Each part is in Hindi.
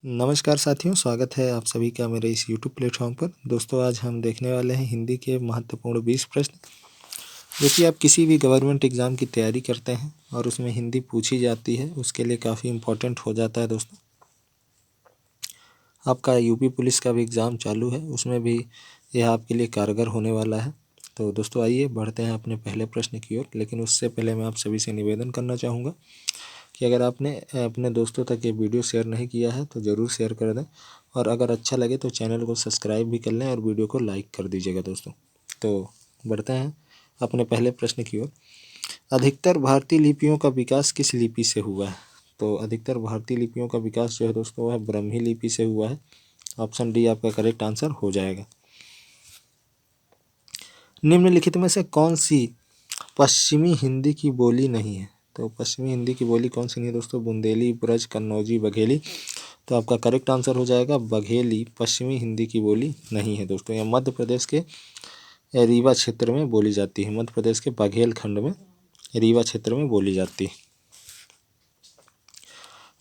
नमस्कार साथियों, स्वागत है आप सभी का मेरे इस YouTube प्लेटफॉर्म पर। दोस्तों, आज हम देखने वाले हैं हिंदी के महत्वपूर्ण 20 प्रश्न, जो कि आप किसी भी गवर्नमेंट एग्ज़ाम की तैयारी करते हैं और उसमें हिंदी पूछी जाती है, उसके लिए काफ़ी इम्पोर्टेंट हो जाता है। दोस्तों, आपका यूपी पुलिस का भी एग्ज़ाम चालू है, उसमें भी यह आपके लिए कारगर होने वाला है। तो दोस्तों, आइए बढ़ते हैं अपने पहले प्रश्न की ओर। लेकिन उससे पहले मैं आप सभी से निवेदन करना चाहूँगा कि अगर आपने अपने दोस्तों तक ये वीडियो शेयर नहीं किया है तो ज़रूर शेयर कर दें, और अगर अच्छा लगे तो चैनल को सब्सक्राइब भी कर लें और वीडियो को लाइक कर दीजिएगा। दोस्तों, तो बढ़ते हैं अपने पहले प्रश्न की ओर। अधिकतर भारतीय लिपियों का विकास किस लिपि से हुआ है? तो अधिकतर भारतीय लिपियों का विकास जो है दोस्तों, वह ब्रह्मी लिपि से हुआ है। ऑप्शन डी आपका करेक्ट आंसर हो जाएगा। निम्नलिखित में से कौन सी पश्चिमी हिंदी की बोली नहीं है? तो पश्चिमी हिंदी की बोली कौन सी नहीं है दोस्तों? बुंदेली, ब्रज, कन्नौजी, बघेली। तो आपका करेक्ट आंसर हो जाएगा बघेली। पश्चिमी हिंदी की बोली नहीं है दोस्तों, यह मध्य प्रदेश के रीवा क्षेत्र में बोली जाती है। मध्य प्रदेश के बघेल खंड में रीवा क्षेत्र में बोली जाती है।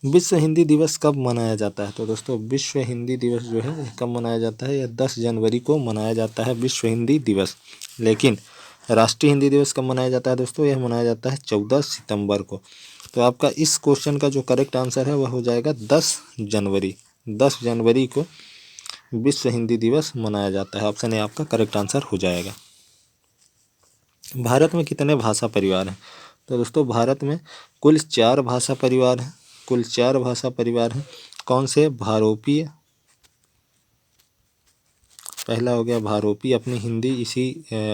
विश्व हिंदी दिवस कब मनाया जाता है? तो दोस्तों, विश्व हिंदी दिवस जो है यह कब मनाया जाता है? यह 10 जनवरी को मनाया जाता है, विश्व हिंदी दिवस। लेकिन राष्ट्रीय हिंदी दिवस कब मनाया जाता है दोस्तों? यह मनाया जाता है 14 सितंबर को। तो आपका इस क्वेश्चन का जो करेक्ट आंसर है वह हो जाएगा 10 जनवरी। 10 जनवरी को विश्व हिंदी दिवस मनाया जाता है। ऑप्शन ए आपका करेक्ट आंसर हो जाएगा। भारत में कितने भाषा परिवार हैं? तो दोस्तों, भारत में कुल 4 भाषा परिवार हैं। कुल 4 भाषा परिवार हैं। कौन से? भारोपीय, पहला हो गया भारोपी, अपनी हिंदी इसी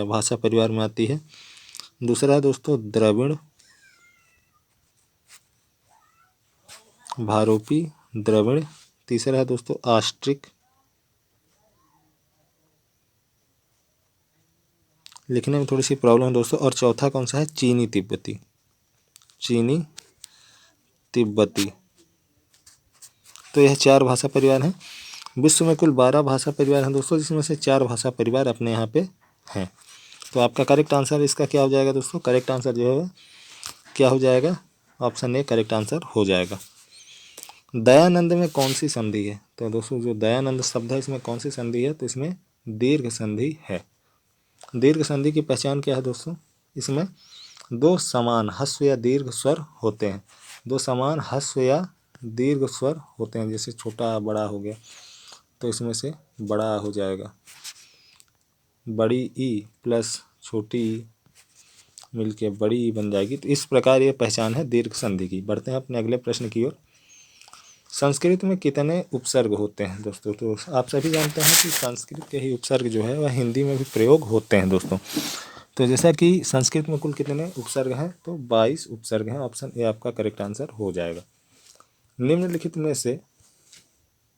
भाषा परिवार में आती है। दूसरा है दोस्तों द्रविड़, भारोपी, द्रविड़। तीसरा है दोस्तों आस्ट्रिक, लिखने में थोड़ी सी प्रॉब्लम है दोस्तों। और चौथा कौन सा है? चीनी तिब्बती। चीनी तिब्बती। तो यह 4 भाषा परिवार हैं। विश्व में कुल 12 भाषा परिवार हैं दोस्तों, जिसमें से 4 भाषा परिवार अपने यहाँ पे हैं। तो आपका करेक्ट आंसर इसका क्या हो जाएगा दोस्तों? करेक्ट आंसर जो है क्या हो जाएगा? ऑप्शन ए करेक्ट आंसर हो जाएगा। दयानंद में कौन सी संधि है? तो दोस्तों, जो दयानंद शब्द है इसमें कौन सी संधि है? तो इसमें दीर्घ संधि है। दीर्घ संधि की पहचान क्या है दोस्तों? इसमें 2 समान ह्रस्व या दीर्घ स्वर होते हैं। 2 समान ह्रस्व या दीर्घ स्वर होते हैं। जैसे छोटा बड़ा हो गया, तो इसमें से बड़ा हो जाएगा, बड़ी ई प्लस छोटी ई मिलके बड़ी ई बन जाएगी। तो इस प्रकार ये पहचान है दीर्घ संधि की। बढ़ते हैं अपने अगले प्रश्न की ओर। संस्कृत में कितने उपसर्ग होते हैं दोस्तों? तो आप सभी जानते हैं कि संस्कृत के ही उपसर्ग जो है वह हिंदी में भी प्रयोग होते हैं दोस्तों। तो जैसा कि संस्कृत में कुल कितने उपसर्ग हैं? तो 22 उपसर्ग हैं। ऑप्शन ए आपका करेक्ट आंसर हो जाएगा। निम्नलिखित में से,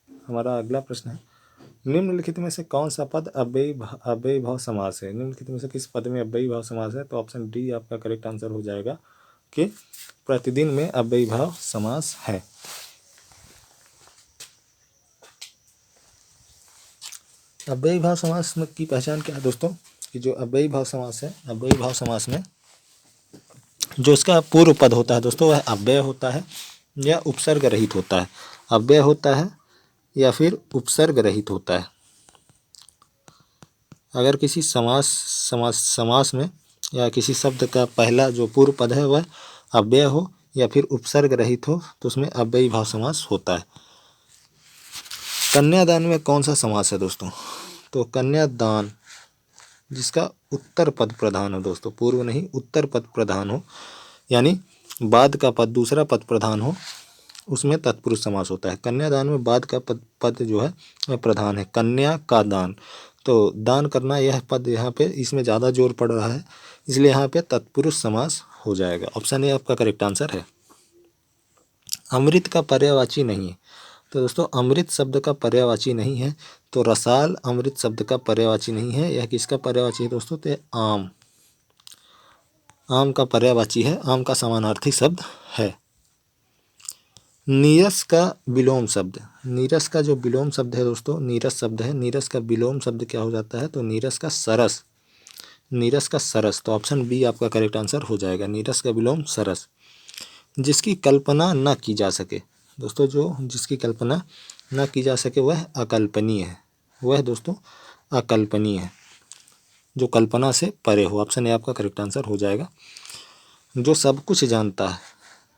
हमारा अगला प्रश्न है, निम्नलिखित में से कौन सा पद अव्ययी भाव समास है? निम्नलिखित में से किस पद में अव्ययी भाव समास है? तो ऑप्शन डी आपका करेक्ट आंसर हो जाएगा कि प्रतिदिन में अव्ययी भाव समास है। अव्ययी भाव समास में की पहचान क्या है दोस्तों? कि जो अव्ययी भाव समास है, अव्ययी भाव समास में जो इसका पूर्व पद होता है दोस्तों, वह अव्यय होता है या उपसर्ग रहित होता है। अव्यय होता है या फिर उपसर्ग रहित होता है। अगर किसी समास में या किसी शब्द का पहला जो पूर्व पद है वह अव्यय हो या फिर उपसर्ग रहित हो, तो उसमें अव्ययी भाव समास होता है। कन्यादान में कौन सा समास है दोस्तों? तो कन्यादान जिसका उत्तर पद प्रधान हो दोस्तों, पूर्व नहीं, उत्तर पद प्रधान हो, यानी बाद का पद दूसरा पद प्रधान हो, उसमें तत्पुरुष समास होता है। कन्यादान में बाद का पद जो है वह प्रधान है। कन्या का दान, तो दान करना, यह पद यहाँ पे इसमें ज़्यादा जोर पड़ रहा है, इसलिए यहाँ पे तत्पुरुष समास हो जाएगा। ऑप्शन ए आपका करेक्ट आंसर है। अमृत का पर्यायवाची नहीं है। तो दोस्तों, अमृत शब्द का पर्यायवाची नहीं है। तो रसाल अमृत शब्द का पर्यायवाची नहीं है। यह किसका पर्यायवाची है दोस्तों? तो आम, आम का पर्यायवाची है, आम का समानार्थी शब्द है। नीरस का विलोम शब्द, नीरस का जो विलोम शब्द है दोस्तों, नीरस शब्द है, नीरस का विलोम शब्द क्या हो जाता है? तो नीरस का सरस, नीरस का सरस। तो ऑप्शन बी आपका करेक्ट आंसर हो जाएगा, नीरस का विलोम सरस। जिसकी कल्पना न की जा सके दोस्तों, जो जिसकी कल्पना ना की जा सके वह अकल्पनीय है। वह दोस्तों अकल्पनीय है, जो कल्पना से परे हो। ऑप्शन ए आपका करेक्ट आंसर हो जाएगा। जो सब कुछ जानता है,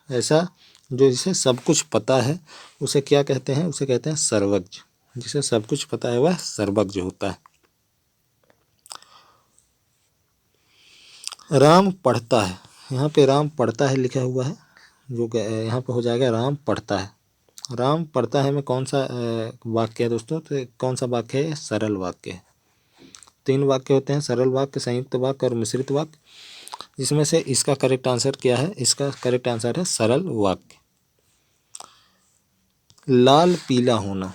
ऐसा जो जिसे सब कुछ पता है उसे क्या कहते हैं? उसे कहते हैं सर्वज्ञ। जिसे सब कुछ पता है वह सर्वज्ञ होता है। राम पढ़ता है, यहाँ पे राम पढ़ता है लिखा हुआ है, जो यहाँ पे हो जाएगा राम पढ़ता है। राम पढ़ता है में कौन सा वाक्य है दोस्तों? तो कौन सा वाक्य है? सरल वाक्य है। 3 वाक्य होते हैं, सरल वाक्य, संयुक्त वाक्य और मिश्रित वाक्य। इसमें से इसका करेक्ट आंसर क्या है? इसका करेक्ट आंसर है सरल वाक्य। लाल पीला होना,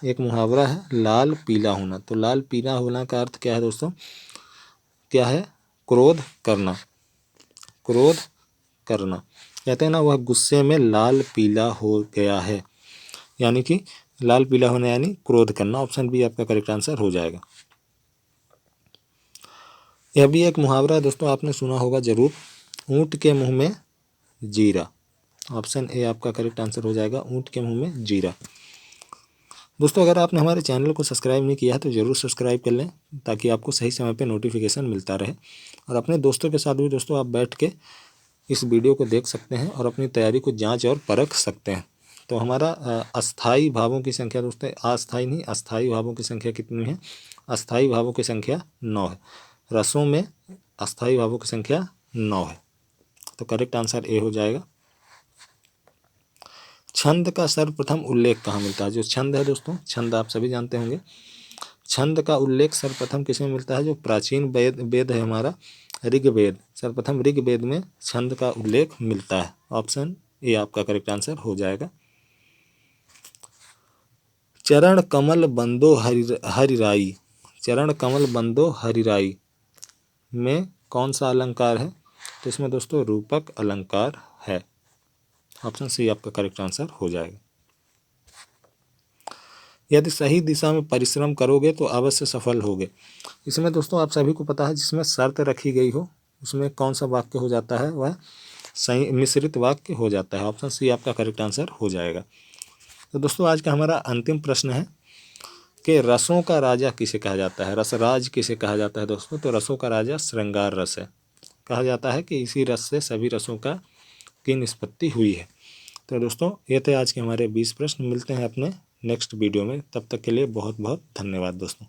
एक मुहावरा है, लाल पीला होना। तो लाल पीला होना का अर्थ क्या है दोस्तों? क्या है? क्रोध करना। क्रोध करना, कहते हैं ना वह गुस्से में लाल पीला हो गया है, यानी कि लाल पीला होना यानी क्रोध करना। ऑप्शन बी आपका करेक्ट आंसर हो जाएगा। यह भी एक मुहावरा है दोस्तों, आपने सुना होगा जरूर, ऊंट के मुंह में जीरा। ऑप्शन ए आपका करेक्ट आंसर हो जाएगा, ऊंट के मुंह में जीरा। दोस्तों अगर आपने हमारे चैनल को सब्सक्राइब नहीं किया है तो ज़रूर सब्सक्राइब कर लें, ताकि आपको सही समय पे नोटिफिकेशन मिलता रहे। और अपने दोस्तों के साथ भी दोस्तों आप बैठ के इस वीडियो को देख सकते हैं और अपनी तैयारी को जांच और परख सकते हैं। तो हमारा अस्थाई भावों की संख्या दोस्तों, अस्थाई नहीं अस्थाई भावों की संख्या कितनी है? अस्थाई भावों की संख्या 9 है। रसों में अस्थाई भावों की संख्या 9 है। तो करेक्ट आंसर ए हो जाएगा। छंद का सर्वप्रथम उल्लेख कहाँ मिलता है? जो छंद है दोस्तों, छंद आप सभी जानते होंगे। छंद का उल्लेख सर्वप्रथम किसमें मिलता है? जो प्राचीन वेद है हमारा ऋग्वेद, सर्वप्रथम ऋग्वेद में छंद का उल्लेख मिलता है। ऑप्शन ए आपका करेक्ट आंसर हो जाएगा। चरण कमल बंदो हरिराई, चरण कमल बंदो हरिराई में कौन सा अलंकार है? तो इसमें दोस्तों रूपक अलंकार है। ऑप्शन सी आपका करेक्ट आंसर हो जाएगा। यदि सही दिशा में परिश्रम करोगे तो अवश्य सफल होगे। इसमें दोस्तों आप सभी को पता है, जिसमें शर्त रखी गई हो उसमें कौन सा वाक्य हो जाता है? वह सही मिश्रित वाक्य हो जाता है। ऑप्शन सी आपका करेक्ट आंसर हो जाएगा। तो दोस्तों आज का हमारा अंतिम प्रश्न है कि रसों का राजा किसे कहा जाता है? रसराज किसे कहा जाता है दोस्तों? तो रसों का राजा श्रृंगार रस है। कहा जाता है कि इसी रस से सभी रसों की निष्पत्ति हुई है। तो दोस्तों ये थे आज के हमारे 20 प्रश्न। मिलते हैं अपने नेक्स्ट वीडियो में, तब तक के लिए बहुत बहुत धन्यवाद दोस्तों।